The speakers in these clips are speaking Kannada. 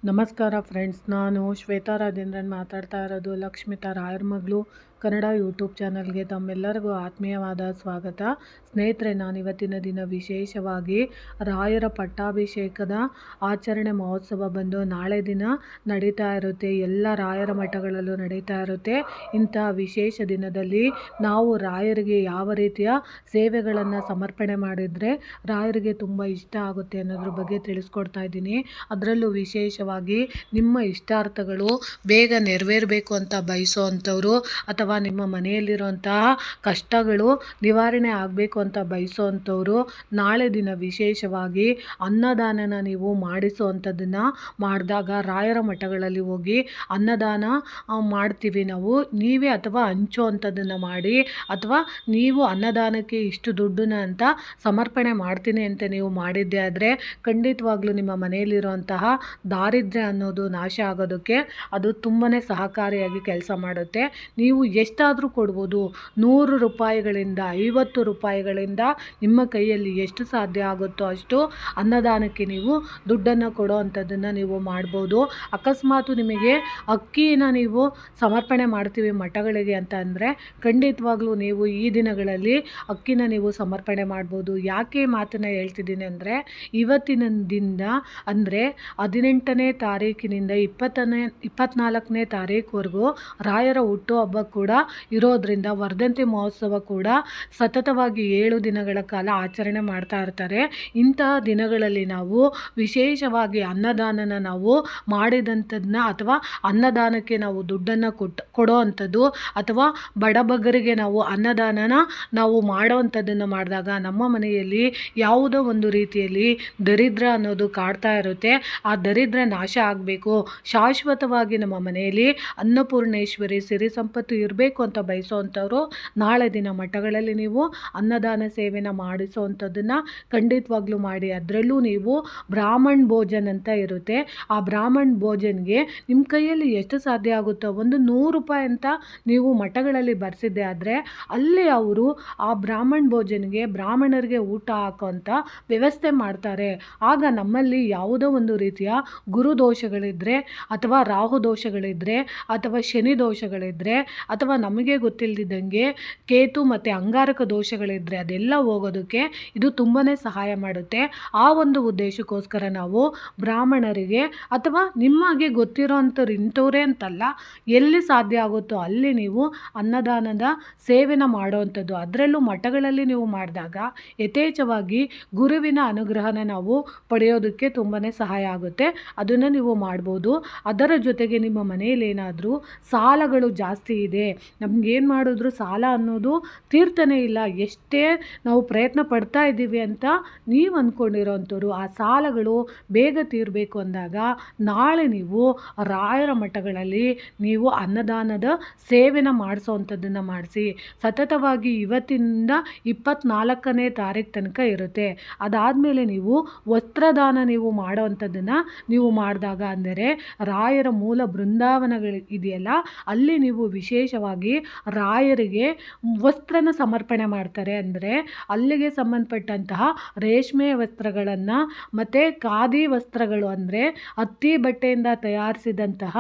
ನಮಸ್ಕಾರ ಫ್ರೆಂಡ್ಸ್, ನಾನು ಶ್ವೇತಾ ರಾಜೇಂದ್ರನ್ ಮಾತಾಡ್ತಾ ಇರೋದು ಲಕ್ಷ್ಮಿತಾ ರಾಯರ ಮಗಳು ಕನ್ನಡ ಯೂಟ್ಯೂಬ್ ಚಾನಲ್ಗೆ ತಮ್ಮೆಲ್ಲರಿಗೂ ಆತ್ಮೀಯವಾದ ಸ್ವಾಗತ. ಸ್ನೇಹಿತರೆ, ನಾನು ಇವತ್ತಿನ ದಿನ ವಿಶೇಷವಾಗಿ ರಾಯರ ಪಟ್ಟಾಭಿಷೇಕದ ಆಚರಣೆ ಮಹೋತ್ಸವ ಬಂದು ನಾಳೆ ದಿನ ನಡೀತಾ ಇರುತ್ತೆ. ಎಲ್ಲ ರಾಯರ ಮಠಗಳಲ್ಲೂ ನಡೀತಾ ಇರುತ್ತೆ. ಇಂಥ ವಿಶೇಷ ದಿನದಲ್ಲಿ ನಾವು ರಾಯರಿಗೆ ಯಾವ ರೀತಿಯ ಸೇವೆಗಳನ್ನು ಸಮರ್ಪಣೆ ಮಾಡಿದರೆ ರಾಯರಿಗೆ ತುಂಬ ಇಷ್ಟ ಆಗುತ್ತೆ ಅನ್ನೋದ್ರ ಬಗ್ಗೆ ತಿಳಿಸ್ಕೊಡ್ತಾ ಇದ್ದೀನಿ. ಅದರಲ್ಲೂ ವಿಶೇಷವಾಗಿ ನಿಮ್ಮ ಇಷ್ಟಾರ್ಥಗಳು ಬೇಗ ನೆರವೇರಬೇಕು ಅಂತ ಬಯಸೋ ಅಂಥವ್ರು ಅಥವಾ ನಿಮ್ಮ ಮನೆಯಲ್ಲಿರುವಂತಹ ಕಷ್ಟಗಳು ನಿವಾರಣೆ ಆಗಬೇಕು ಅಂತ ಬಯಸೋ ಅಂಥವ್ರು ನಾಳೆ ದಿನ ವಿಶೇಷವಾಗಿ ಅನ್ನದಾನನ ನೀವು ಮಾಡಿಸುವಂಥದ್ದನ್ನು ಮಾಡಿದಾಗ ರಾಯರ ಮಠಗಳಲ್ಲಿ ಹೋಗಿ ಅನ್ನದಾನ ಮಾಡ್ತೀವಿ ನಾವು. ನೀವೇ ಅಥವಾ ಹಂಚೋ ಅಂಥದ್ದನ್ನು ಮಾಡಿ ಅಥವಾ ನೀವು ಅನ್ನದಾನಕ್ಕೆ ಇಷ್ಟು ದುಡ್ಡನ್ನ ಅಂತ ಸಮರ್ಪಣೆ ಮಾಡ್ತೀನಿ ಅಂತ ನೀವು ಮಾಡಿದ್ದೆ ಆದರೆ ಖಂಡಿತವಾಗ್ಲೂ ನಿಮ್ಮ ಮನೆಯಲ್ಲಿರುವಂತಹ ದಾರಿದ್ರ್ಯ ಅನ್ನೋದು ನಾಶ ಆಗೋದಕ್ಕೆ ಅದು ತುಂಬಾ ಸಹಕಾರಿಯಾಗಿ ಕೆಲಸ ಮಾಡುತ್ತೆ. ನೀವು ಎಷ್ಟಾದರೂ ಕೊಡ್ಬೋದು. 100 ರೂಪಾಯಿಗಳಿಂದ 50 ರೂಪಾಯಿಗಳಿಂದ ನಿಮ್ಮ ಕೈಯಲ್ಲಿ ಎಷ್ಟು ಸಾಧ್ಯ ಆಗುತ್ತೋ ಅಷ್ಟು ಅನ್ನದಾನಕ್ಕೆ ನೀವು ದುಡ್ಡನ್ನು ಕೊಡೋ ಅಂಥದ್ದನ್ನು ನೀವು ಮಾಡ್ಬೋದು. ಅಕಸ್ಮಾತ್ ನಿಮಗೆ ಅಕ್ಕಿನ ನೀವು ಸಮರ್ಪಣೆ ಮಾಡ್ತೀವಿ ಮಠಗಳಿಗೆ ಅಂತ ಅಂದರೆ ಖಂಡಿತವಾಗ್ಲೂ ನೀವು ಈ ದಿನಗಳಲ್ಲಿ ಅಕ್ಕಿನ ನೀವು ಸಮರ್ಪಣೆ ಮಾಡ್ಬೋದು. ಯಾಕೆ ಮಾತನ್ನು ಹೇಳ್ತಿದ್ದೀನಿ ಅಂದರೆ ಇವತ್ತಿನ ದಿನದಿಂದ ಅಂದರೆ 18ನೇ ತಾರೀಕಿನಿಂದ 24ನೇ ತಾರೀಕುವರೆಗೂ ರಾಯರ ಹುಟ್ಟುಹಬ್ಬ ಕೂಡ ಇರೋದ್ರಿಂದ ವರ್ಧಂತಿ ಮಹೋತ್ಸವ ಕೂಡ ಸತತವಾಗಿ 7 ದಿನಗಳ ಕಾಲ ಆಚರಣೆ ಮಾಡ್ತಾ ಇರ್ತಾರೆ. ಇಂತಹ ದಿನಗಳಲ್ಲಿ ನಾವು ವಿಶೇಷವಾಗಿ ಅನ್ನದಾನನ ನಾವು ಮಾಡಿದಂಥದ್ದನ್ನ ಅಥವಾ ಅನ್ನದಾನಕ್ಕೆ ನಾವು ದುಡ್ಡನ್ನು ಕೊಡೋ ಅಂಥದ್ದು ಅಥವಾ ಬಡಬಗರಿಗೆ ನಾವು ಅನ್ನದಾನನ ನಾವು ಮಾಡೋ ಅಂಥದ್ದನ್ನು ಮಾಡಿದಾಗ ನಮ್ಮ ಮನೆಯಲ್ಲಿ ಯಾವುದೋ ಒಂದು ರೀತಿಯಲ್ಲಿ ದರಿದ್ರ ಅನ್ನೋದು ಕಾಡ್ತಾ ಇರುತ್ತೆ. ಆ ದರಿದ್ರ ನಾಶ ಆಗಬೇಕು, ಶಾಶ್ವತವಾಗಿ ನಮ್ಮ ಮನೆಯಲ್ಲಿ ಅನ್ನಪೂರ್ಣೇಶ್ವರಿ ಸಿರಿ ಸಂಪತ್ತು ಇರಬೇಕು ಅಂತ ಬಯಸೋವಂಥವ್ರು ನಾಳೆ ದಿನ ಮಠಗಳಲ್ಲಿ ನೀವು ಅನ್ನದಾನ ಸೇವೆನ ಮಾಡಿಸೋವಂಥದ್ದನ್ನು ಖಂಡಿತವಾಗ್ಲೂ ಮಾಡಿ. ಅದರಲ್ಲೂ ನೀವು ಬ್ರಾಹ್ಮಣ್ ಭೋಜನ ಅಂತ ಇರುತ್ತೆ. ಆ ಬ್ರಾಹ್ಮಣ್ ಭೋಜನ್ಗೆ ನಿಮ್ಮ ಕೈಯಲ್ಲಿ ಎಷ್ಟು ಸಾಧ್ಯ ಆಗುತ್ತೋ ಒಂದು 100 ರೂಪಾಯಿ ಅಂತ ನೀವು ಮಠಗಳಲ್ಲಿ ಬರೆಸಿದ್ದೆ ಆದರೆ ಅಲ್ಲಿ ಅವರು ಆ ಬ್ರಾಹ್ಮಣ್ ಭೋಜನ್ಗೆ ಬ್ರಾಹ್ಮಣರಿಗೆ ಊಟ ಹಾಕೋಂಥ ವ್ಯವಸ್ಥೆ ಮಾಡ್ತಾರೆ. ಆಗ ನಮ್ಮಲ್ಲಿ ಯಾವುದೋ ಒಂದು ರೀತಿಯ ಗುರುದೋಷಗಳಿದ್ದರೆ ಅಥವಾ ರಾಹು ದೋಷಗಳಿದ್ದರೆ ಅಥವಾ ಶನಿ ದೋಷಗಳಿದ್ದರೆ ಅಥವಾ ನಮಗೆ ಗೊತ್ತಿಲ್ಲದಿದ್ದಂಗೆ ಕೇತು ಮತ್ತು ಅಂಗಾರಕ ದೋಷಗಳಿದ್ದರೆ ಅದೆಲ್ಲ ಹೋಗೋದಕ್ಕೆ ಇದು ತುಂಬಾ ಸಹಾಯ ಮಾಡುತ್ತೆ. ಆ ಒಂದು ಉದ್ದೇಶಕ್ಕೋಸ್ಕರ ನಾವು ಬ್ರಾಹ್ಮಣರಿಗೆ ಅಥವಾ ನಿಮಗೆ ಗೊತ್ತಿರೋಂಥವ್ರು ಇಂಥವ್ರೇ ಅಂತಲ್ಲ, ಎಲ್ಲಿ ಸಾಧ್ಯ ಆಗುತ್ತೋ ಅಲ್ಲಿ ನೀವು ಅನ್ನದಾನದ ಸೇವೆನ ಮಾಡೋವಂಥದ್ದು. ಅದರಲ್ಲೂ ಮಠಗಳಲ್ಲಿ ನೀವು ಮಾಡಿದಾಗ ಯಥೇಚ್ಛವಾಗಿ ಗುರುವಿನ ಅನುಗ್ರಹನ ನಾವು ಪಡೆಯೋದಕ್ಕೆ ತುಂಬಾ ಸಹಾಯ ಆಗುತ್ತೆ. ಅದನ್ನು ನೀವು ಮಾಡ್ಬೋದು. ಅದರ ಜೊತೆಗೆ ನಿಮ್ಮ ಮನೆಯಲ್ಲಿ ಏನಾದರೂ ಸಾಲಗಳು ಜಾಸ್ತಿ ಇದೆ, ನಮಗೇನು ಮಾಡಿದ್ರು ಸಾಲ ಅನ್ನೋದು ತೀರ್ತಾನೆ ಇಲ್ಲ, ಎಷ್ಟೇ ನಾವು ಪ್ರಯತ್ನ ಪಡ್ತಾ ಇದ್ದೀವಿ ಅಂತ ನೀವು ಅಂದ್ಕೊಂಡಿರೋಂಥವ್ರು ಆ ಸಾಲಗಳು ಬೇಗ ತೀರಬೇಕು ಅಂದಾಗ ನಾಳೆ ನೀವು ರಾಯರ ಮಠಗಳಲ್ಲಿ ನೀವು ಅನ್ನದಾನದ ಸೇವೆನ ಮಾಡಿಸೋವಂಥದ್ದನ್ನು ಮಾಡಿಸಿ. ಸತತವಾಗಿ ಇವತ್ತಿನಿಂದ 24ನೇ ತಾರೀಕು ತನಕ ಇರುತ್ತೆ. ಅದಾದಮೇಲೆ ನೀವು ವಸ್ತ್ರದಾನ ನೀವು ಮಾಡೋವಂಥದ್ದನ್ನು ನೀವು ಮಾಡಿದಾಗ ಅಂದರೆ ರಾಯರ ಮೂಲ ಬೃಂದಾವನಗಳು ಇದೆಯಲ್ಲ ಅಲ್ಲಿ ನೀವು ವಿಶೇಷವಾಗಿ ರಾಯರಿಗೆ ವಸ್ತ್ರನ ಸಮರ್ಪಣೆ ಮಾಡ್ತಾರೆ. ಅಂದರೆ ಅಲ್ಲಿಗೆ ಸಂಬಂಧಪಟ್ಟಂತಹ ರೇಷ್ಮೆ ವಸ್ತ್ರಗಳನ್ನು ಮತ್ತು ಖಾದಿ ವಸ್ತ್ರಗಳು ಅಂದರೆ ಹತ್ತಿ ಬಟ್ಟೆಯಿಂದ ತಯಾರಿಸಿದಂತಹ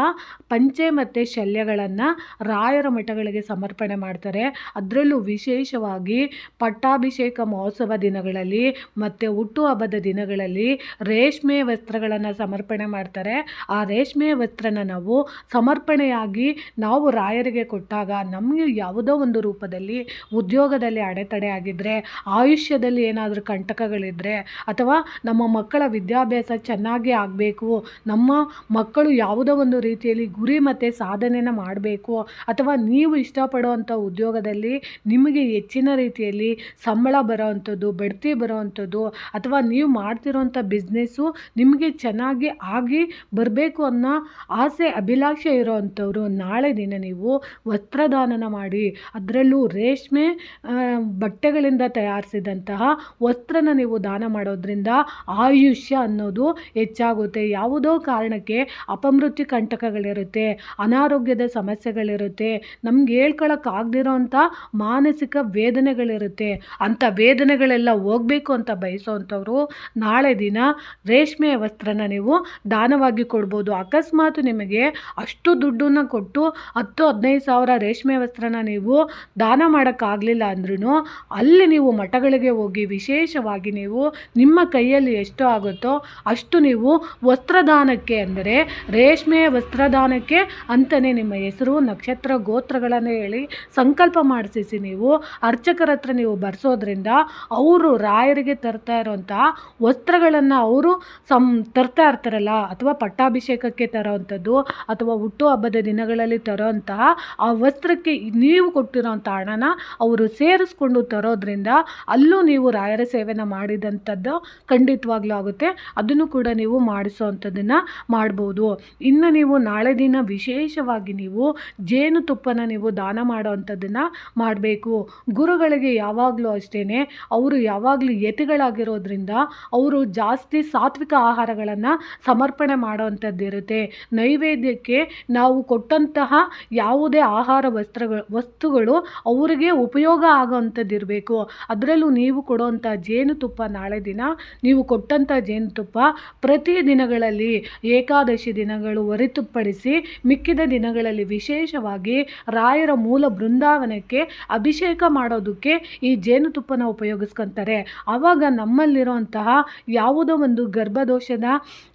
ಪಂಚೆ ಮತ್ತು ಶಲ್ಯಗಳನ್ನು ರಾಯರ ಮಠಗಳಿಗೆ ಸಮರ್ಪಣೆ ಮಾಡ್ತಾರೆ. ಅದರಲ್ಲೂ ವಿಶೇಷವಾಗಿ ಪಟ್ಟಾಭಿಷೇಕ ಮಹೋತ್ಸವ ದಿನಗಳಲ್ಲಿ ಮತ್ತು ಹುಟ್ಟುಹಬ್ಬದ ದಿನಗಳಲ್ಲಿ ರೇಷ್ಮೆ ವಸ್ತ್ರಗಳನ್ನು ಸಮರ್ಪಣೆ ಮಾಡ್ತಾರೆ. ಆ ರೇಷ್ಮೆ ವಸ್ತ್ರನ ನಾವು ಸಮರ್ಪಣೆಯಾಗಿ ನಾವು ರಾಯರಿಗೆ ಕೊಟ್ಟಾಗ ಕೊಟ್ಟಾಗ ನಮಗೆ ಯಾವುದೋ ಒಂದು ರೂಪದಲ್ಲಿ ಉದ್ಯೋಗದಲ್ಲಿ ಅಡೆತಡೆ ಆಗಿದ್ದರೆ, ಆಯುಷ್ಯದಲ್ಲಿ ಏನಾದರೂ ಕಂಟಕಗಳಿದ್ದರೆ, ಅಥವಾ ನಮ್ಮ ಮಕ್ಕಳ ವಿದ್ಯಾಭ್ಯಾಸ ಚೆನ್ನಾಗಿ ಆಗಬೇಕು, ನಮ್ಮ ಮಕ್ಕಳು ಯಾವುದೋ ಒಂದು ರೀತಿಯಲ್ಲಿ ಗುರಿ ಮತ್ತು ಸಾಧನೆನ ಮಾಡಬೇಕು, ಅಥವಾ ನೀವು ಇಷ್ಟಪಡುವಂಥ ಉದ್ಯೋಗದಲ್ಲಿ ನಿಮಗೆ ಹೆಚ್ಚಿನ ರೀತಿಯಲ್ಲಿ ಸಂಬಳ ಬರೋವಂಥದ್ದು, ಬಡ್ತಿ ಬರೋವಂಥದ್ದು, ಅಥವಾ ನೀವು ಮಾಡ್ತಿರೋಂಥ ಬಿಸ್ನೆಸ್ಸು ನಿಮಗೆ ಚೆನ್ನಾಗಿ ಆಗಿ ಬರಬೇಕು ಅನ್ನೋ ಆಸೆ ಅಭಿಲಾಷೆ ಇರೋವಂಥವ್ರು ನಾಳೆ ದಿನ ನೀವು ವಸ್ತ್ರದಾನನ ಮಾಡಿ, ಅದರಲ್ಲೂ ರೇಷ್ಮೆ ಬಟ್ಟೆಗಳಿಂದ ತಯಾರಿಸಿದಂತಹ ವಸ್ತ್ರನ ನೀವು ದಾನ ಮಾಡೋದ್ರಿಂದ ಆಯುಷ್ಯ ಅನ್ನೋದು ಹೆಚ್ಚಾಗುತ್ತೆ. ಯಾವುದೋ ಕಾರಣಕ್ಕೆ ಅಪಮೃತ್ಯು ಕಂಟಕಗಳಿರುತ್ತೆ, ಅನಾರೋಗ್ಯದ ಸಮಸ್ಯೆಗಳಿರುತ್ತೆ, ನಮ್ಗೆ ಹೇಳ್ಕೊಳಕ್ಕಾಗದಿರೋಂಥ ಮಾನಸಿಕ ವೇದನೆಗಳಿರುತ್ತೆ. ಅಂಥ ವೇದನೆಗಳೆಲ್ಲ ಹೋಗಬೇಕು ಅಂತ ಬಯಸೋವಂಥವ್ರು ನಾಳೆ ದಿನ ರೇಷ್ಮೆಯ ವಸ್ತ್ರನ ನೀವು ದಾನವಾಗಿ ಕೊಡ್ಬೋದು. ಅಕಸ್ಮಾತ್ ನಿಮಗೆ ಅಷ್ಟು ದುಡ್ಡನ್ನು ಕೊಟ್ಟು 10-15 ಸಾವಿರ ರೇಷ್ಮೆ ವಸ್ತ್ರನ ನೀವು ದಾನ ಮಾಡೋಕ್ಕಾಗಲಿಲ್ಲ ಅಂದ್ರೂ ಅಲ್ಲಿ ನೀವು ಮಠಗಳಿಗೆ ಹೋಗಿ ವಿಶೇಷವಾಗಿ ನೀವು ನಿಮ್ಮ ಕೈಯಲ್ಲಿ ಎಷ್ಟು ಆಗುತ್ತೋ ಅಷ್ಟು ನೀವು ವಸ್ತ್ರದಾನಕ್ಕೆ, ಅಂದರೆ ರೇಷ್ಮೆಯ ವಸ್ತ್ರದಾನಕ್ಕೆ ಅಂತಲೇ ನಿಮ್ಮ ಹೆಸರು, ನಕ್ಷತ್ರ, ಗೋತ್ರಗಳನ್ನು ಹೇಳಿ ಸಂಕಲ್ಪ ಮಾಡಿಸಿ ನೀವು ಅರ್ಚಕರ ಹತ್ರ ನೀವು ಬರೆಸೋದ್ರಿಂದ ಅವರು ರಾಯರಿಗೆ ತರ್ತಾ ಇರೋಂಥ ವಸ್ತ್ರಗಳನ್ನು ಅವರು ತರ್ತಾ ಇರ್ತಾರಲ್ಲ, ಅಥವಾ ಪಟ್ಟಾಭಿಷೇಕಕ್ಕೆ ತರೋವಂಥದ್ದು, ಅಥವಾ ಹುಟ್ಟುಹಬ್ಬದ ದಿನಗಳಲ್ಲಿ ತರೋಂತಹ ಆ ವಸ್ತ್ರಕ್ಕೆ ನೀವು ಕೊಟ್ಟಿರೋಂಥ ಹಣನ ಅವರು ಸೇರಿಸ್ಕೊಂಡು ತರೋದ್ರಿಂದ ಅಲ್ಲೂ ನೀವು ರಾಯರ ಸೇವೆನ ಮಾಡಿದಂಥದ್ದು ಖಂಡಿತವಾಗ್ಲೂ ಆಗುತ್ತೆ. ಅದನ್ನು ಕೂಡ ನೀವು ಮಾಡಿಸೋವಂಥದ್ದನ್ನು ಮಾಡ್ಬೋದು. ಇನ್ನು ನೀವು ನಾಳೆ ದಿನ ವಿಶೇಷವಾಗಿ ನೀವು ಜೇನುತುಪ್ಪನ ನೀವು ದಾನ ಮಾಡೋವಂಥದ್ದನ್ನು ಮಾಡಬೇಕು. ಗುರುಗಳಿಗೆ ಯಾವಾಗಲೂ ಅಷ್ಟೇ, ಅವರು ಯಾವಾಗಲೂ ಯತಿಗಳಾಗಿರೋದ್ರಿಂದ ಅವರು ಜಾಸ್ತಿ ಸಾತ್ವಿಕ ಆಹಾರಗಳನ್ನು ಸಮರ್ಪಣೆ ಮಾಡೋವಂಥದ್ದು ಇರುತ್ತೆ. ನೈವೇದ್ಯಕ್ಕೆ ನಾವು ಕೊಟ್ಟಂತಹ ಯಾವುದೇ ಆಹಾರ ವಸ್ತುಗಳು ಅವರಿಗೆ ಉಪಯೋಗ ಆಗೋವಂಥದ್ದು ಇರಬೇಕು. ಅದರಲ್ಲೂ ನೀವು ಕೊಡುವಂಥ ಜೇನುತುಪ್ಪ, ನಾಳೆ ದಿನ ನೀವು ಕೊಟ್ಟಂಥ ಜೇನುತುಪ್ಪ ಪ್ರತಿ ದಿನಗಳಲ್ಲಿ ಏಕಾದಶಿ ದಿನಗಳು ಹೊರತುಪಡಿಸಿ ಮಿಕ್ಕಿದ ದಿನಗಳಲ್ಲಿ ವಿಶೇಷವಾಗಿ ರಾಯರ ಮೂಲ ಬೃಂದಾವನಕ್ಕೆ ಅಭಿಷೇಕ ಮಾಡೋದಕ್ಕೆ ಈ ಜೇನುತುಪ್ಪನ ಉಪಯೋಗಿಸ್ಕೊತಾರೆ. ಆವಾಗ ನಮ್ಮಲ್ಲಿರುವಂತಹ ಯಾವುದೋ ಒಂದು ಗರ್ಭದೋಷದ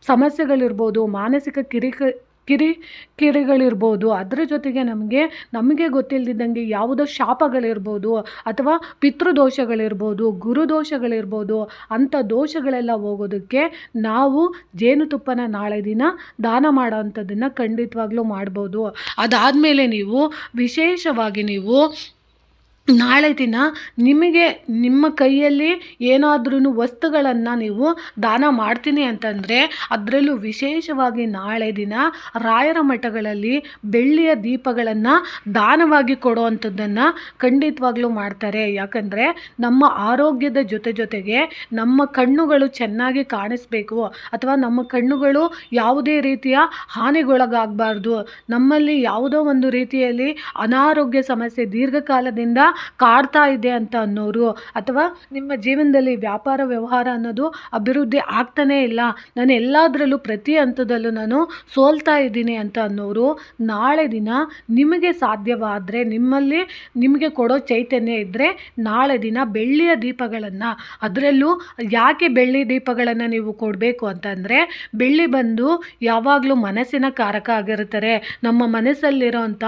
ಸಮಸ್ಯೆಗಳಿರ್ಬೋದು, ಮಾನಸಿಕ ಕಿರಿಗಳಿರ್ಬೋದು, ಅದರ ಜೊತೆಗೆ ನಮಗೆ ಗೊತ್ತಿಲ್ಲದಿದ್ದಂಗೆ ಯಾವುದೋ ಶಾಪಗಳಿರ್ಬೋದು, ಅಥವಾ ಪಿತೃದೋಷಗಳಿರ್ಬೋದು, ಗುರುದೋಷಗಳಿರ್ಬೋದು, ಅಂಥ ದೋಷಗಳೆಲ್ಲ ಹೋಗೋದಕ್ಕೆ ನಾವು ಜೇನುತುಪ್ಪನ ನಾಳೆ ದಿನ ದಾನ ಮಾಡೋವಂಥದ್ದನ್ನು ಖಂಡಿತವಾಗ್ಲೂ ಮಾಡ್ಬೋದು. ಅದಾದಮೇಲೆ ನೀವು ವಿಶೇಷವಾಗಿ ನೀವು ನಾಳೆ ದಿನ ನಿಮಗೆ ನಿಮ್ಮ ಕೈಯಲ್ಲಿ ಏನಾದ್ರೂ ವಸ್ತುಗಳನ್ನು ನೀವು ದಾನ ಮಾಡ್ತೀನಿ ಅಂತಂದರೆ, ಅದರಲ್ಲೂ ವಿಶೇಷವಾಗಿ ನಾಳೆ ದಿನ ರಾಯರ ಮಠಗಳಲ್ಲಿ ಬೆಳ್ಳಿಯ ದೀಪಗಳನ್ನು ದಾನವಾಗಿ ಕೊಡುವಂಥದ್ದನ್ನು ಖಂಡಿತವಾಗ್ಲೂ ಮಾಡ್ತಾರೆ. ಯಾಕಂದರೆ ನಮ್ಮ ಆರೋಗ್ಯದ ಜೊತೆಗೆ ನಮ್ಮ ಕಣ್ಣುಗಳು ಚೆನ್ನಾಗಿ ಕಾಣಿಸ್ಬೇಕು, ಅಥವಾ ನಮ್ಮ ಕಣ್ಣುಗಳು ಯಾವುದೇ ರೀತಿಯ ಹಾನಿಗೊಳಗಾಗಬಾರ್ದು, ನಮ್ಮಲ್ಲಿ ಯಾವುದೋ ಒಂದು ರೀತಿಯಲ್ಲಿ ಅನಾರೋಗ್ಯ ಸಮಸ್ಯೆ ದೀರ್ಘಕಾಲದಿಂದ ಕಾಡ್ತಾ ಇದೆ ಅಂತ ಅನ್ನೋರು, ಅಥವಾ ನಿಮ್ಮ ಜೀವನದಲ್ಲಿ ವ್ಯಾಪಾರ ವ್ಯವಹಾರ ಅನ್ನೋದು ಅಭಿವೃದ್ಧಿ ಆಗ್ತಾನೇ ಇಲ್ಲ, ನಾನು ಎಲ್ಲದರಲ್ಲೂ ಪ್ರತಿ ಹಂತದಲ್ಲೂ ನಾನು ಸೋಲ್ತಾ ಇದ್ದೀನಿ ಅಂತ ಅನ್ನೋರು, ನಾಳೆ ದಿನ ನಿಮಗೆ ಸಾಧ್ಯವಾದರೆ, ನಿಮಗೆ ಕೊಡೋ ಚೈತನ್ಯ ಇದ್ದರೆ ನಾಳೆ ದಿನ ಬೆಳ್ಳಿಯ ದೀಪಗಳನ್ನು, ಅದರಲ್ಲೂ ಯಾಕೆ ಬೆಳ್ಳಿ ದೀಪಗಳನ್ನು ನೀವು ಕೊಡಬೇಕು ಅಂತಂದರೆ, ಬೆಳ್ಳಿ ಬಂದು ಯಾವಾಗಲೂ ಮನಸ್ಸಿನ ಕಾರಕ ಆಗಿರ್ತಾರೆ. ನಮ್ಮ ಮನಸ್ಸಲ್ಲಿರೋಂಥ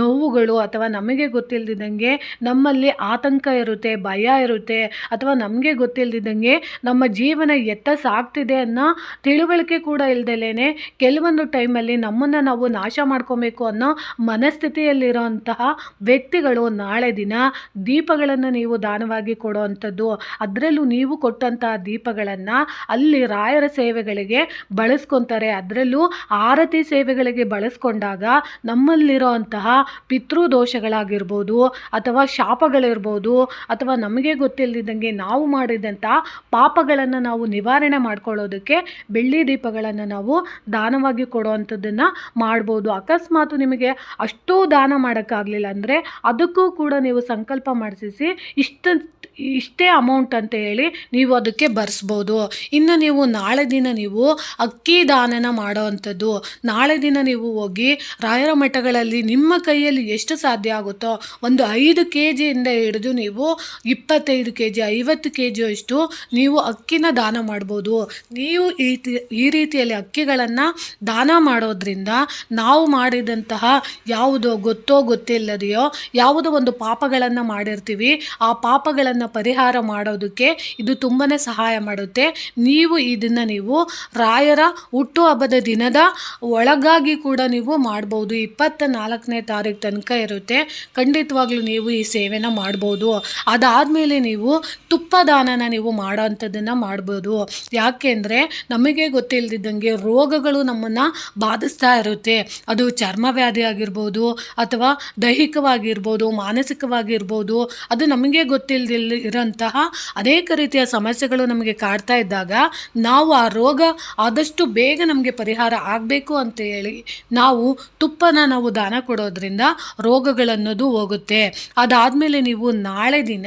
ನೋವುಗಳು, ಅಥವಾ ನಮಗೆ ಗೊತ್ತಿಲ್ಲದಿದ್ದಂಗೆ ನಮ್ಮಲ್ಲಿ ಆತಂಕ ಇರುತ್ತೆ, ಭಯ ಇರುತ್ತೆ, ಅಥವಾ ನಮಗೆ ಗೊತ್ತಿಲ್ಲದಿದ್ದಂಗೆ ನಮ್ಮ ಜೀವನ ಎತ್ತ ಸಾಗ್ತಿದೆ ಅನ್ನೋ ತಿಳುವಳಿಕೆ ಕೂಡ ಇಲ್ದಲೇ ಕೆಲವೊಂದು ಟೈಮಲ್ಲಿ ನಮ್ಮನ್ನು ನಾವು ನಾಶ ಮಾಡ್ಕೊಬೇಕು ಅನ್ನೋ ಮನಸ್ಥಿತಿಯಲ್ಲಿರೋಂತಹ ವ್ಯಕ್ತಿಗಳು ನಾಳೆ ದಿನ ದೀಪಗಳನ್ನು ನೀವು ದಾನವಾಗಿ ಕೊಡುವಂಥದ್ದು, ಅದರಲ್ಲೂ ನೀವು ಕೊಟ್ಟಂತಹ ದೀಪಗಳನ್ನು ಅಲ್ಲಿ ರಾಯರ ಸೇವೆಗಳಿಗೆ ಬಳಸ್ಕೊತಾರೆ. ಅದರಲ್ಲೂ ಆರತಿ ಸೇವೆಗಳಿಗೆ ಬಳಸ್ಕೊಂಡಾಗ ನಮ್ಮಲ್ಲಿರೋಂತಹ ಪಿತೃದೋಷಗಳಾಗಿರ್ಬೋದು, ಅಥವಾ ಶಾಪಗಳಿರ್ಬೋದು, ಅಥವಾ ನಮಗೆ ಗೊತ್ತಿಲ್ಲದಿದ್ದಂಗೆ ನಾವು ಮಾಡಿದಂಥ ಪಾಪಗಳನ್ನು ನಾವು ನಿವಾರಣೆ ಮಾಡ್ಕೊಳ್ಳೋದಕ್ಕೆ ಬೆಳ್ಳಿ ದೀಪಗಳನ್ನು ನಾವು ದಾನವಾಗಿ ಕೊಡುವಂಥದ್ದನ್ನು ಮಾಡ್ಬೋದು. ಅಕಸ್ಮಾತ್ ನಿಮಗೆ ಅಷ್ಟೂ ದಾನ ಮಾಡೋಕ್ಕಾಗಲಿಲ್ಲ ಅಂದರೆ ಅದಕ್ಕೂ ಕೂಡ ನೀವು ಸಂಕಲ್ಪ ಮಾಡಿಸಿ ಇಷ್ಟೇ ಅಮೌಂಟ್ ಅಂತ ಹೇಳಿ ನೀವು ಅದಕ್ಕೆ ಬರೆಸ್ಬೋದು. ಇನ್ನು ನೀವು ನಾಳೆ ದಿನ ನೀವು ಅಕ್ಕಿ ದಾನನ ಮಾಡೋ ಅಂಥದ್ದು. ನಾಳೆ ದಿನ ನೀವು ಹೋಗಿ ರಾಯರ ಮಠಗಳಲ್ಲಿ ನಿಮ್ಮ ಕೈಯಲ್ಲಿ ಎಷ್ಟು ಸಾಧ್ಯ ಆಗುತ್ತೋ ಒಂದು 5 kgಯಿಂದ ಹಿಡಿದು ನೀವು 25 kg 50 kg ಅಷ್ಟು ನೀವು ಅಕ್ಕಿನ ದಾನ ಮಾಡ್ಬೋದು. ನೀವು ಈ ರೀತಿಯಲ್ಲಿ ಅಕ್ಕಿಗಳನ್ನು ದಾನ ಮಾಡೋದ್ರಿಂದ ನಾವು ಮಾಡಿದಂತಹ ಯಾವುದೋ ಗೊತ್ತೋ ಗೊತ್ತಿಲ್ಲದೆಯೋ ಯಾವುದೋ ಒಂದು ಪಾಪಗಳನ್ನು ಮಾಡಿರ್ತೀವಿ, ಆ ಪಾಪಗಳನ್ನು ಪರಿಹಾರ ಮಾಡೋದಕ್ಕೆ ಇದು ತುಂಬಾ ಸಹಾಯ ಮಾಡುತ್ತೆ. ನೀವು ಇದನ್ನು ನೀವು ರಾಯರ ಹುಟ್ಟುಹಬ್ಬದ ದಿನದ ಒಳಗಾಗಿ ಕೂಡ ನೀವು ಮಾಡ್ಬೋದು. 24ನೇ ತಾರೀಕು ತನಕ ಇರುತ್ತೆ. ಖಂಡಿತವಾಗ್ಲೂ ನೀವು ಈ ಸೇವೆನ ಮಾಡ್ಬೋದು. ಅದಾದಮೇಲೆ ನೀವು ತುಪ್ಪ ದಾನನ ನೀವು ಮಾಡೋ ಅಂಥದ್ದನ್ನು ಮಾಡ್ಬೋದು. ಯಾಕೆಂದರೆ ನಮಗೆ ಗೊತ್ತಿಲ್ಲದಿದ್ದಂಗೆ ರೋಗಗಳು ನಮ್ಮನ್ನು ಬಾಧಿಸ್ತಾ ಇರುತ್ತೆ. ಅದು ಚರ್ಮವ್ಯಾಧಿ ಆಗಿರ್ಬೋದು ಅಥವಾ ದೈಹಿಕವಾಗಿರ್ಬೋದು, ಮಾನಸಿಕವಾಗಿರ್ಬೋದು. ಅದು ನಮಗೆ ಇರೋಂತಹ ಅನೇಕ ರೀತಿಯ ಸಮಸ್ಯೆಗಳು ನಮಗೆ ಕಾಡ್ತಾ ಇದ್ದಾಗ ನಾವು ಆ ರೋಗ ಆದಷ್ಟು ಬೇಗ ನಮಗೆ ಪರಿಹಾರ ಆಗಬೇಕು ಅಂತ ಹೇಳಿ ನಾವು ದಾನ ಕೊಡೋದ್ರಿಂದ ರೋಗಗಳನ್ನೋದು ಹೋಗುತ್ತೆ. ಅದಾದಮೇಲೆ ನೀವು ನಾಳೆ ದಿನ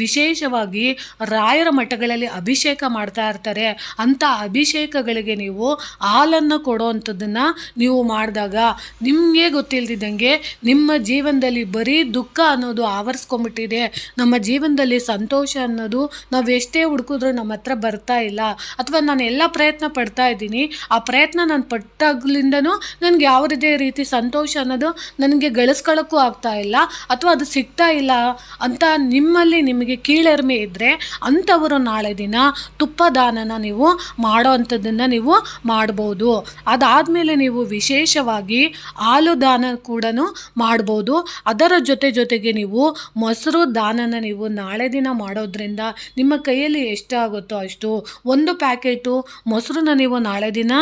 ವಿಶೇಷವಾಗಿ ರಾಯರ ಮಠಗಳಲ್ಲಿ ಅಭಿಷೇಕ ಮಾಡ್ತಾ ಇರ್ತಾರೆ. ಅಂಥ ಅಭಿಷೇಕಗಳಿಗೆ ನೀವು ಹಾಲನ್ನು ಕೊಡೋ ಅಂಥದ್ದನ್ನು ನೀವು ಮಾಡಿದಾಗ ನಿಮಗೆ ಗೊತ್ತಿಲ್ಲದಿದ್ದಂಗೆ ನಿಮ್ಮ ಜೀವನದಲ್ಲಿ ಬರೀ ದುಃಖ ಅನ್ನೋದು ಆವರಿಸ್ಕೊಂಬಿಟ್ಟಿದೆ. ನಮ್ಮ ಜೀವನದಲ್ಲಿ ಸಂತೋಷ ಅನ್ನೋದು ನಾವು ಎಷ್ಟೇ ಹುಡುಕಿದ್ರೂ ನಮ್ಮ ಹತ್ರ ಬರ್ತಾ ಇಲ್ಲ, ಅಥವಾ ನಾನು ಎಲ್ಲ ಪ್ರಯತ್ನ ಪಡ್ತಾ ಇದ್ದೀನಿ, ಆ ಪ್ರಯತ್ನ ನಾನು ಪಟ್ಟಾಗ್ಲಿಂದನೂ ನನಗೆ ಯಾವುದೇ ರೀತಿ ಸಂತೋಷ ಅನ್ನೋದು ನನಗೆ ಗಳಿಸ್ಕೊಳ್ಳೋಕ್ಕೂ ಆಗ್ತಾ ಇಲ್ಲ, ಅಥವಾ ಅದು ಸಿಗ್ತಾ ಇಲ್ಲ ಅಂತ ನಿಮಗೆ ಕೀಳರಿಮೆ ಇದ್ದರೆ ಅಂಥವರು ನಾಳೆ ದಿನ ತುಪ್ಪ ದಾನನ ನೀವು ಮಾಡೋ ಅಂಥದ್ದನ್ನು ನೀವು ಮಾಡ್ಬೋದು. ಅದಾದಮೇಲೆ ನೀವು ವಿಶೇಷವಾಗಿ ಹಾಲು ದಾನ ಕೂಡ ಮಾಡ್ಬೋದು. ಅದರ ಜೊತೆಗೆ ನೀವು ಮೊಸರು ದಾನನ ನೀವು ನಾಳೆ ದಿನ ಮಾಡೋದ್ರಿಂದ ನಿಮ್ಮ ಕೈಯಲ್ಲಿ ಎಷ್ಟಾಗುತ್ತೋ ಅಷ್ಟು 1 ಪ್ಯಾಕೆಟು ಮೊಸರನ್ನ ನೀವು ನಾಳೆ ದಿನ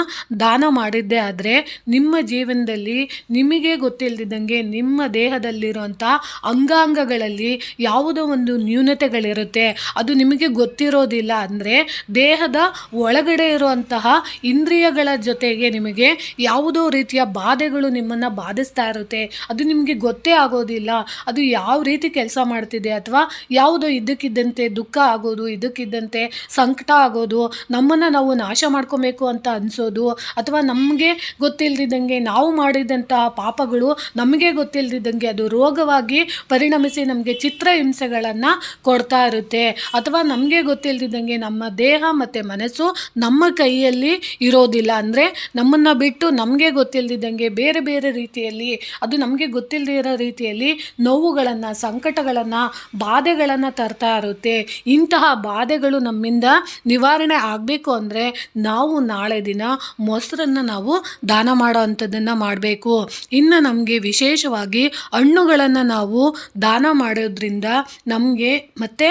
ದಾನ ಮಾಡಿದ್ದೇ ಆದರೆ ನಿಮ್ಮ ಜೀವನದಲ್ಲಿ ನಿಮಗೆ ಗೊತ್ತಿಲ್ಲದಿದ್ದಂಗೆ ನಿಮ್ಮ ದೇಹದಲ್ಲಿರುವಂಥ ಅಂಗಾಂಗಗಳಲ್ಲಿ ಯಾವುದೋ ಒಂದು ನ್ಯೂನತೆಗಳಿರುತ್ತೆ. ಅದು ನಿಮಗೆ ಗೊತ್ತಿರೋದಿಲ್ಲ. ಅಂದರೆ ದೇಹದ ಒಳಗಡೆ ಇರುವಂತಹ ಇಂದ್ರಿಯಗಳ ಜೊತೆಗೆ ನಿಮಗೆ ಯಾವುದೋ ರೀತಿಯ ಬಾಧೆಗಳು ನಿಮ್ಮನ್ನು ಬಾಧಿಸ್ತಾ ಇರುತ್ತೆ. ಅದು ನಿಮಗೆ ಗೊತ್ತೇ ಆಗೋದಿಲ್ಲ. ಅದು ಯಾವ ರೀತಿ ಕೆಲಸ ಮಾಡ್ತಿದೆ, ಅಥವಾ ಯಾವುದೋ ಇದ್ದಕ್ಕಿದ್ದಂತೆ ದುಃಖ ಆಗೋದು, ಇದ್ದಕ್ಕಿದ್ದಂತೆ ಸಂಕಟ ಆಗೋದು, ನಮ್ಮನ್ನು ನಾವು ನಾಶ ಮಾಡ್ಕೊಬೇಕು ಅಂತ ಅನಿಸೋದು, ಅಥವಾ ನಮಗೆ ಗೊತ್ತಿಲ್ಲದಿದ್ದಂಗೆ ನಾವು ಮಾಡಿದಂತಹ ಪಾಪಗಳು ನಮಗೆ ಗೊತ್ತಿಲ್ಲದಿದ್ದಂಗೆ ಅದು ರೋಗವಾಗಿ ಪರಿಣಮಿಸಿ ನಮಗೆ ಚಿತ್ರಹಿಂಸೆಗಳನ್ನು ಕೊಡ್ತಾ ಇರುತ್ತೆ. ಅಥವಾ ನಮಗೆ ಗೊತ್ತಿಲ್ಲದಿದ್ದಂಗೆ ನಮ್ಮ ದೇಹ ಮತ್ತು ಮನಸ್ಸು ನಮ್ಮ ಕೈಯಲ್ಲಿ ಇರೋದಿಲ್ಲ. ಅಂದರೆ ನಮ್ಮನ್ನು ಬಿಟ್ಟು ನಮಗೆ ಗೊತ್ತಿಲ್ಲದಿದ್ದಂಗೆ ಬೇರೆ ಬೇರೆ ರೀತಿಯಲ್ಲಿ, ಅದು ನಮಗೆ ಗೊತ್ತಿಲ್ಲದೇ ಇರೋ ರೀತಿಯಲ್ಲಿ ನೋವುಗಳನ್ನು, ಸಂಕಟಗಳನ್ನು, ಬಾಧೆಗಳನ್ನು ತರ್ತಾ ಇರುತ್ತೆ. ಇಂತಹ ಬಾಧೆಗಳು ನಮ್ಮಿಂದ ನಿವಾರಣೆ ಆಗಬೇಕು ಅಂದರೆ ನಾವು ನಾಳೆ ದಿನ ಮೊಸರನ್ನು ನಾವು ದಾನ ಮಾಡೋ ಅಂಥದ್ದನ್ನು ಮಾಡಬೇಕು. ಇನ್ನು ನಮಗೆ ವಿಶೇಷವಾಗಿ ಹಣ್ಣುಗಳನ್ನು ನಾವು ದಾನ ಮಾಡೋದ್ರಿಂದ ನಮಗೆ ಮತ್ತು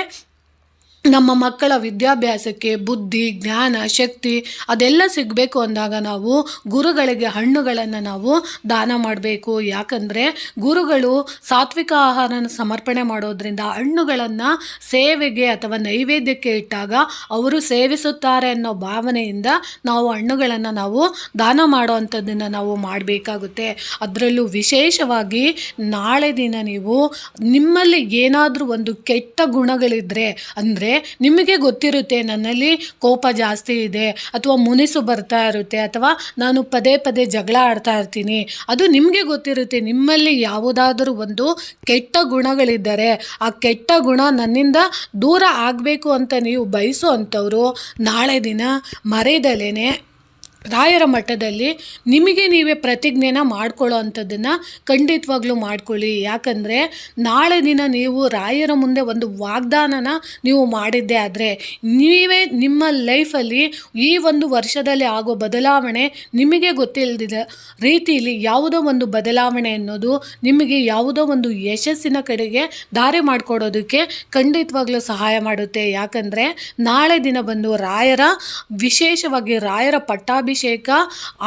ನಮ್ಮ ಮಕ್ಕಳ ವಿದ್ಯಾಭ್ಯಾಸಕ್ಕೆ ಬುದ್ಧಿ, ಜ್ಞಾನ, ಶಕ್ತಿ ಅದೆಲ್ಲ ಸಿಗಬೇಕು ಅಂದಾಗ ನಾವು ಗುರುಗಳಿಗೆ ಹಣ್ಣುಗಳನ್ನು ನಾವು ದಾನ ಮಾಡಬೇಕು. ಯಾಕಂದರೆ ಗುರುಗಳು ಸಾತ್ವಿಕ ಆಹಾರನ ಸಮರ್ಪಣೆ ಮಾಡೋದ್ರಿಂದ ಹಣ್ಣುಗಳನ್ನು ಸೇವೆಗೆ ಅಥವಾ ನೈವೇದ್ಯಕ್ಕೆ ಇಟ್ಟಾಗ ಅವರು ಸೇವಿಸುತ್ತಾರೆ ಅನ್ನೋ ಭಾವನೆಯಿಂದ ನಾವು ಹಣ್ಣುಗಳನ್ನು ನಾವು ದಾನ ಮಾಡೋ ಅಂಥದ್ದನ್ನು ನಾವು ಮಾಡಬೇಕಾಗುತ್ತೆ. ಅದರಲ್ಲೂ ವಿಶೇಷವಾಗಿ ನಾಳೆ ದಿನ ನೀವು ನಿಮ್ಮಲ್ಲಿ ಏನಾದರೂ ಒಂದು ಕೆಟ್ಟ ಗುಣಗಳಿದ್ದರೆ, ಅಂದರೆ ನಿಮಗೆ ಗೊತ್ತಿರುತ್ತೆ ನನ್ನಲ್ಲಿ ಕೋಪ ಜಾಸ್ತಿ ಇದೆ, ಅಥವಾ ಮುನಿಸು ಬರ್ತಾ ಇರುತ್ತೆ, ಅಥವಾ ನಾನು ಪದೇ ಪದೇ ಜಗಳ ಆಡ್ತಾ ಇರ್ತೀನಿ, ಅದು ನಿಮಗೆ ಗೊತ್ತಿರುತ್ತೆ. ನಿಮ್ಮಲ್ಲಿ ಯಾವುದಾದರೂ ಒಂದು ಕೆಟ್ಟ ಗುಣಗಳಿದ್ದರೆ ಆ ಕೆಟ್ಟ ಗುಣ ನನ್ನಿಂದ ದೂರ ಆಗಬೇಕು ಅಂತ ನೀವು ಬಯಸೋ ಅಂಥವ್ರು ನಾಳೆ ದಿನ ಮರೆಯದಲೇನೆ ರಾಯರ ಮಠದಲ್ಲಿ ನಿಮಗೆ ನೀವೇ ಪ್ರತಿಜ್ಞೆನ ಮಾಡ್ಕೊಳ್ಳೋ ಅಂಥದ್ದನ್ನು ಖಂಡಿತವಾಗ್ಲೂ ಮಾಡ್ಕೊಳ್ಳಿ. ಯಾಕಂದರೆ ನಾಳೆ ದಿನ ನೀವು ರಾಯರ ಮುಂದೆ ಒಂದು ವಾಗ್ದಾನನ ನೀವು ಮಾಡಿದ್ದೇ ಆದರೆ ನೀವೇ ನಿಮ್ಮ ಲೈಫಲ್ಲಿ ಈ ಒಂದು ವರ್ಷದಲ್ಲಿ ಆಗೋ ಬದಲಾವಣೆ ನಿಮಗೆ ಗೊತ್ತಿಲ್ಲದ ರೀತಿಯಲ್ಲಿ ಯಾವುದೋ ಒಂದು ಬದಲಾವಣೆ ಅನ್ನೋದು ನಿಮಗೆ ಯಾವುದೋ ಒಂದು ಯಶಸ್ಸಿನ ಕಡೆಗೆ ದಾರಿ ಮಾಡಿಕೊಡೋದಕ್ಕೆ ಖಂಡಿತವಾಗ್ಲೂ ಸಹಾಯ ಮಾಡುತ್ತೆ. ಯಾಕಂದರೆ ನಾಳೆ ದಿನ ಬಂದು ವಿಶೇಷವಾಗಿ ರಾಯರ ಪಟ್ಟಾಭಿಷೇಕ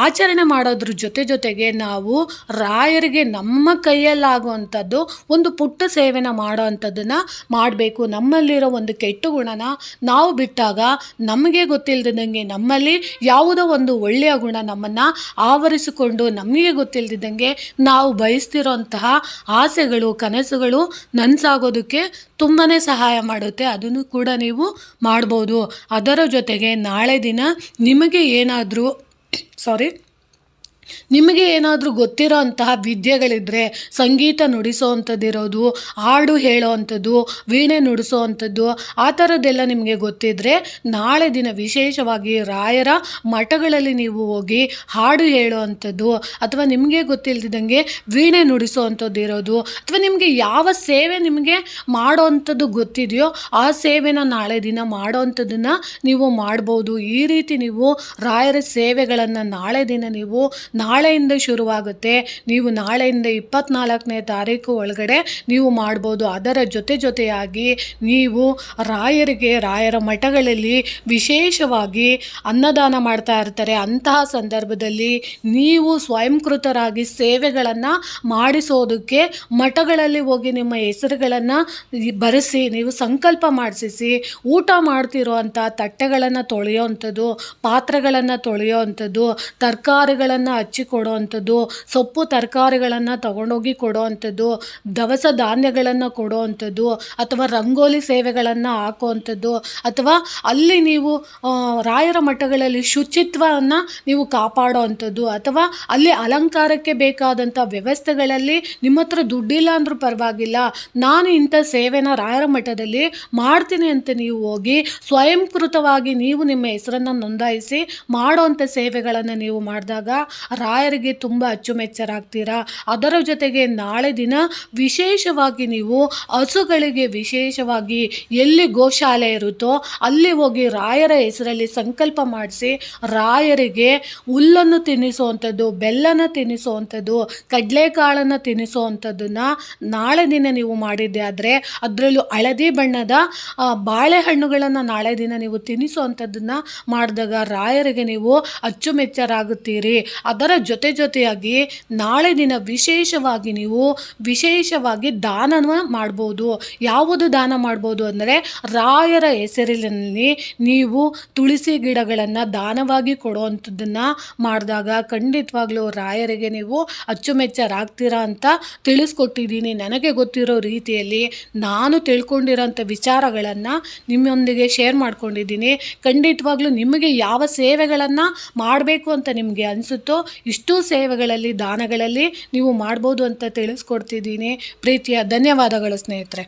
ಆಚರಣೆ ಮಾಡೋದ್ರ ಜೊತೆಗೆ ನಾವು ರಾಯರಿಗೆ ನಮ್ಮ ಕೈಯಲ್ಲಾಗುವಂಥದ್ದು ಒಂದು ಪುಟ್ಟ ಸೇವೆನ ಮಾಡೋ ಅಂಥದ್ದನ್ನು ಮಾಡಬೇಕು. ನಮ್ಮಲ್ಲಿರೋ ಒಂದು ಕೆಟ್ಟ ಗುಣನ ನಾವು ಬಿಟ್ಟಾಗ ನಮಗೆ ಗೊತ್ತಿಲ್ಲದಂಗೆ ನಮ್ಮಲ್ಲಿ ಯಾವುದೋ ಒಂದು ಒಳ್ಳೆಯ ಗುಣ ನಮ್ಮನ್ನು ಆವರಿಸಿಕೊಂಡು ನಮಗೆ ಗೊತ್ತಿಲ್ಲದಿದ್ದಂಗೆ ನಾವು ಬಯಸ್ತಿರೋಂತಹ ಆಸೆಗಳು, ಕನಸುಗಳು ನನಸಾಗೋದಕ್ಕೆ ತುಂಬಾ ಸಹಾಯ ಮಾಡುತ್ತೆ. ಅದನ್ನು ಕೂಡ ನೀವು ಮಾಡ್ಬೋದು. ಅದರ ಜೊತೆಗೆ ನಾಳೆ ದಿನ ನಿಮಗೆ ಏನಾದರೂ ಗೊತ್ತಿರೋ ಅಂತಹ ವಿದ್ಯೆಗಳಿದ್ದರೆ, ಸಂಗೀತ ನುಡಿಸೋ ಅಂಥದ್ದಿರೋದು, ಹಾಡು ಹೇಳೋ ಅಂಥದ್ದು, ವೀಣೆ ನುಡಿಸೋ ಅಂಥದ್ದು, ಆ ಥರದ್ದೆಲ್ಲ ನಿಮಗೆ ಗೊತ್ತಿದ್ದರೆ ನಾಳೆ ದಿನ ವಿಶೇಷವಾಗಿ ರಾಯರ ಮಠಗಳಲ್ಲಿ ನೀವು ಹೋಗಿ ಹಾಡು ಹೇಳೋ ಅಂಥದ್ದು, ಅಥವಾ ನಿಮಗೆ ಗೊತ್ತಿಲ್ದಿದ್ದಂಗೆ ವೀಣೆ ನುಡಿಸೋ ಅಂಥದ್ದು ಇರೋದು, ಅಥವಾ ನಿಮಗೆ ಯಾವ ಸೇವೆ ನಿಮಗೆ ಮಾಡೋ ಅಂಥದ್ದು ಗೊತ್ತಿದೆಯೋ ಆ ಸೇವೆನ ನಾಳೆ ದಿನ ಮಾಡೋ ಅಂಥದ್ದನ್ನು ನೀವು ಮಾಡ್ಬೋದು. ಈ ರೀತಿ ನೀವು ರಾಯರ ಸೇವೆಗಳನ್ನು ನಾಳೆ ದಿನ ನೀವು ನಾಳೆಯಿಂದ ಶುರುವಾಗುತ್ತೆ. ನೀವು ನಾಳೆಯಿಂದ 24ನೇ ತಾರೀಕು ಒಳಗಡೆ ನೀವು ಮಾಡ್ಬೋದು. ಅದರ ಜೊತೆಯಾಗಿ ನೀವು ರಾಯರ ಮಠಗಳಲ್ಲಿ ವಿಶೇಷವಾಗಿ ಅನ್ನದಾನ ಮಾಡ್ತಾ ಇರ್ತಾರೆ. ಅಂತಹ ಸಂದರ್ಭದಲ್ಲಿ ನೀವು ಸ್ವಯಂಕೃತರಾಗಿ ಸೇವೆಗಳನ್ನು ಮಾಡಿಸೋದಕ್ಕೆ ಮಠಗಳಲ್ಲಿ ಹೋಗಿ ನಿಮ್ಮ ಹೆಸರುಗಳನ್ನು ಬರೆಸಿ ನೀವು ಸಂಕಲ್ಪ ಮಾಡಿಸಿ ಊಟ ಮಾಡ್ತಿರೋ ಅಂಥ ತಟ್ಟೆಗಳನ್ನು ತೊಳೆಯೋ ಅಂಥದ್ದು, ಪಾತ್ರೆಗಳನ್ನು ತೊಳೆಯೋ ಅಂಥದ್ದು, ತರಕಾರಿಗಳನ್ನು ಹಚ್ಚಿಕೊಡೋ ಅಂಥದ್ದು, ಸೊಪ್ಪು ತರಕಾರಿಗಳನ್ನು ತಗೊಂಡೋಗಿ ಕೊಡೋ ಅಂಥದ್ದು, ದವಸ ಧಾನ್ಯಗಳನ್ನು ಕೊಡೋ ಅಂಥದ್ದು, ಅಥವಾ ರಂಗೋಲಿ ಸೇವೆಗಳನ್ನು ಹಾಕೋ ಅಂಥದ್ದು, ಅಥವಾ ಅಲ್ಲಿ ನೀವು ರಾಯರ ಮಠಗಳಲ್ಲಿ ಶುಚಿತ್ವವನ್ನು ನೀವು ಕಾಪಾಡೋ ಅಂಥದ್ದು, ಅಥವಾ ಅಲ್ಲಿ ಅಲಂಕಾರಕ್ಕೆ ಬೇಕಾದಂಥ ವ್ಯವಸ್ಥೆಗಳಲ್ಲಿ ನಿಮ್ಮ ಹತ್ರ ದುಡ್ಡಿಲ್ಲ ಅಂದರೂ ಪರವಾಗಿಲ್ಲ, ನಾನು ಇಂಥ ಸೇವೆನ ರಾಯರ ಮಠದಲ್ಲಿ ಮಾಡ್ತೀನಿ ಅಂತ ನೀವು ಹೋಗಿ ಸ್ವಯಂಕೃತವಾಗಿ ನೀವು ನಿಮ್ಮ ಹೆಸರನ್ನು ನೋಂದಾಯಿಸಿ ಮಾಡೋವಂಥ ಸೇವೆಗಳನ್ನು ನೀವು ಮಾಡಿದಾಗ ರಾಯರಿಗೆ ತುಂಬ ಅಚ್ಚುಮೆಚ್ಚರಾಗ್ತೀರಾ. ಅದರ ಜೊತೆಗೆ ನಾಳೆ ದಿನ ವಿಶೇಷವಾಗಿ ನೀವು ಹಸುಗಳಿಗೆ ವಿಶೇಷವಾಗಿ ಎಲ್ಲಿ ಗೋಶಾಲೆ ಇರುತ್ತೋ ಅಲ್ಲಿ ಹೋಗಿ ರಾಯರ ಹೆಸರಲ್ಲಿ ಸಂಕಲ್ಪ ಮಾಡಿಸಿ ರಾಯರಿಗೆ ಹುಲ್ಲನ್ನು ತಿನ್ನಿಸುವಂಥದ್ದು, ಬೆಲ್ಲನ ತಿನ್ನಿಸುವಂಥದ್ದು, ಕಡಲೆಕಾಳನ್ನು ತಿನ್ನಿಸುವಂಥದ್ದನ್ನು ನಾಳೆ ದಿನ ನೀವು ಮಾಡಿದ್ದೆ ಆದರೆ, ಅದರಲ್ಲೂ ಹಳದಿ ಬಣ್ಣದ ಬಾಳೆಹಣ್ಣುಗಳನ್ನು ನಾಳೆ ದಿನ ನೀವು ತಿನ್ನಿಸುವಂಥದ್ದನ್ನು ಮಾಡಿದಾಗ ರಾಯರಿಗೆ ನೀವು ಅಚ್ಚುಮೆಚ್ಚರಾಗುತ್ತೀರಿ. ಅದರ ಜೊತೆಯಾಗಿ ನಾಳೆ ದಿನ ವಿಶೇಷವಾಗಿ ದಾನನ ಮಾಡ್ಬೋದು. ಯಾವುದು ದಾನ ಮಾಡ್ಬೋದು ಅಂದರೆ, ರಾಯರ ಹೆಸರಿನಲ್ಲಿ ನೀವು ತುಳಸಿ ಗಿಡಗಳನ್ನು ದಾನವಾಗಿ ಕೊಡುವಂಥದ್ದನ್ನು ಮಾಡಿದಾಗ ಖಂಡಿತವಾಗ್ಲೂ ರಾಯರಿಗೆ ನೀವು ಅಚ್ಚುಮೆಚ್ಚರಾಗ್ತೀರಾ ಅಂತ ತಿಳಿಸ್ಕೊಟ್ಟಿದ್ದೀನಿ. ನನಗೆ ಗೊತ್ತಿರೋ ರೀತಿಯಲ್ಲಿ ನಾನು ತಿಳ್ಕೊಂಡಿರೋಂಥ ವಿಚಾರಗಳನ್ನು ನಿಮ್ಮೊಂದಿಗೆ ಶೇರ್ ಮಾಡ್ಕೊಂಡಿದ್ದೀನಿ. ಖಂಡಿತವಾಗ್ಲೂ ನಿಮಗೆ ಯಾವ ಸೇವೆಗಳನ್ನು ಮಾಡಬೇಕು ಅಂತ ನಿಮಗೆ ಅನಿಸುತ್ತೋ ಇಷ್ಟೂ ಸೇವೆಗಳಲ್ಲಿ ದಾನಗಳಲ್ಲಿ ನೀವು ಮಾಡ್ಬೋದು ಅಂತ ತಿಳಿಸ್ಕೊಡ್ತಿದ್ದೀನಿ. ಪ್ರೀತಿಯ ಧನ್ಯವಾದಗಳು ಸ್ನೇಹಿತರೆ.